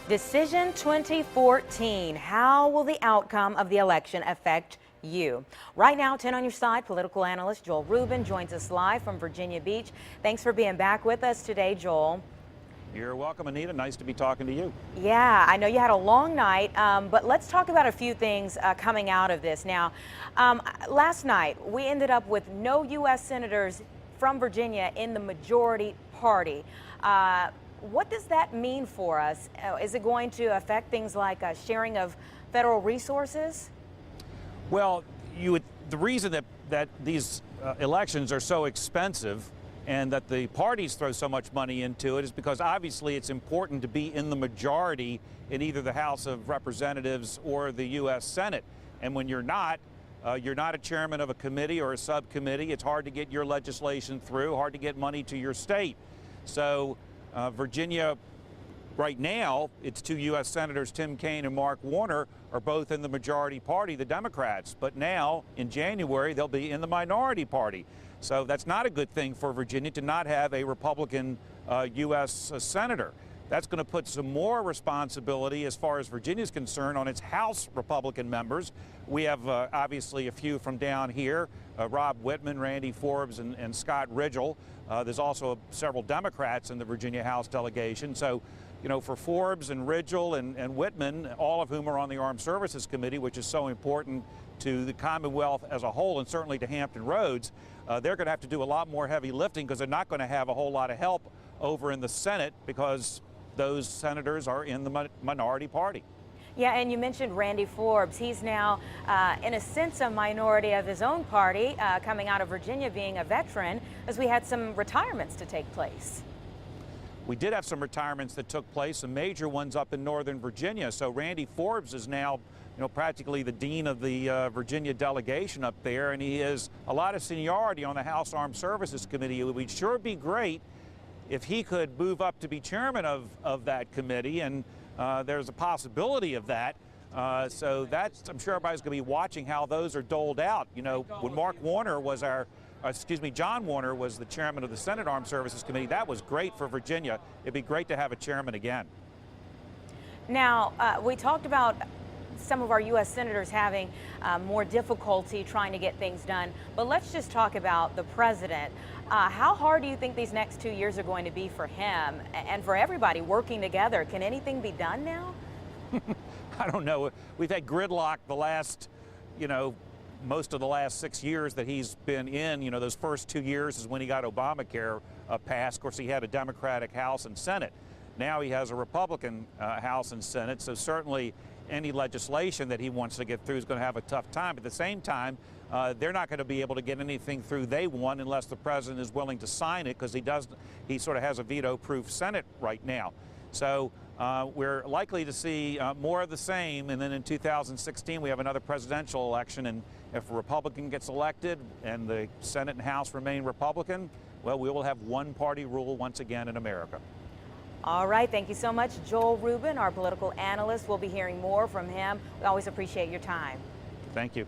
Decision 2014. How will the outcome of the election affect you? Right now, 10 on your side, political analyst Joel Rubin joins us live from Virginia Beach. Thanks for being back with us today, Joel. You're welcome, Anita. Nice to be talking to you. Yeah, I know you had a long night, but let's talk about a few things coming out of this. Now, last night, we ended up with no U.S. senators from Virginia in the majority party. What does that mean for us? Is it going to affect things like sharing of federal resources? Well, the reason that these elections are so expensive and that the parties throw so much money into it is because obviously it's important to be in the majority in either the House of Representatives or the U.S. Senate. And when you're not a chairman of a committee or a subcommittee, it's hard to get your legislation through, hard to get money to your state. So Virginia, right now, its two U.S. Senators, Tim Kaine and Mark Warner, are both in the majority party, the Democrats. But now, in January, they'll be in the minority party. So that's not a good thing for Virginia to not have a Republican U.S. senator. That's going to put some more responsibility as far as Virginia is concerned on its House Republican members. We have obviously a few from down here, Rob Wittman, Randy Forbes, and Scott Ridgel. There's also several Democrats in the Virginia House delegation. So, you know, for Forbes and Ridgel and Wittman, all of whom are on the Armed Services Committee, which is so important to the Commonwealth as a whole and certainly to Hampton Roads, they're going to have to do a lot more heavy lifting because they're not going to have a whole lot of help over in the Senate because those senators are in the minority party. Yeah, and you mentioned Randy Forbes. He's now, in a sense, a minority of his own party, coming out of Virginia, being a veteran, as we had some retirements to take place. We did have some retirements that took place, some major ones up in Northern Virginia. So Randy Forbes is now, you know, practically the dean of the Virginia delegation up there, and he has a lot of seniority on the House Armed Services Committee. It would sure be great if he could move up to be chairman of that committee, and there's a possibility of that. So that's, I'm sure everybody's going to be watching how those are doled out. You know, when Mark Warner was John Warner was the chairman of the Senate Armed Services Committee, that was great for Virginia. It'd be great to have a chairman again. Now, we talked about some of our U.S. senators having more difficulty trying to get things done, but let's just talk about the president. How hard do you think these next 2 years are going to be for him and for everybody working together? Can anything be done now? I don't know. We've had gridlock the last, you know, most of the last 6 years that he's been in. You know, those first 2 years is when he got Obamacare passed. Of course, he had a Democratic House and Senate. Now he has a Republican House and Senate, so certainly any legislation that he wants to get through is going to have a tough time. At the same time, they're not going to be able to get anything through they want unless the president is willing to sign it, because he sort of has a veto-proof Senate right now. So we're likely to see more of the same, and then in 2016 we have another presidential election, and if a Republican gets elected and the Senate and House remain Republican, well, we will have one-party rule once again in America. All right, thank you so much, Joel Rubin, our political analyst. We'll be hearing more from him. We always appreciate your time. Thank you.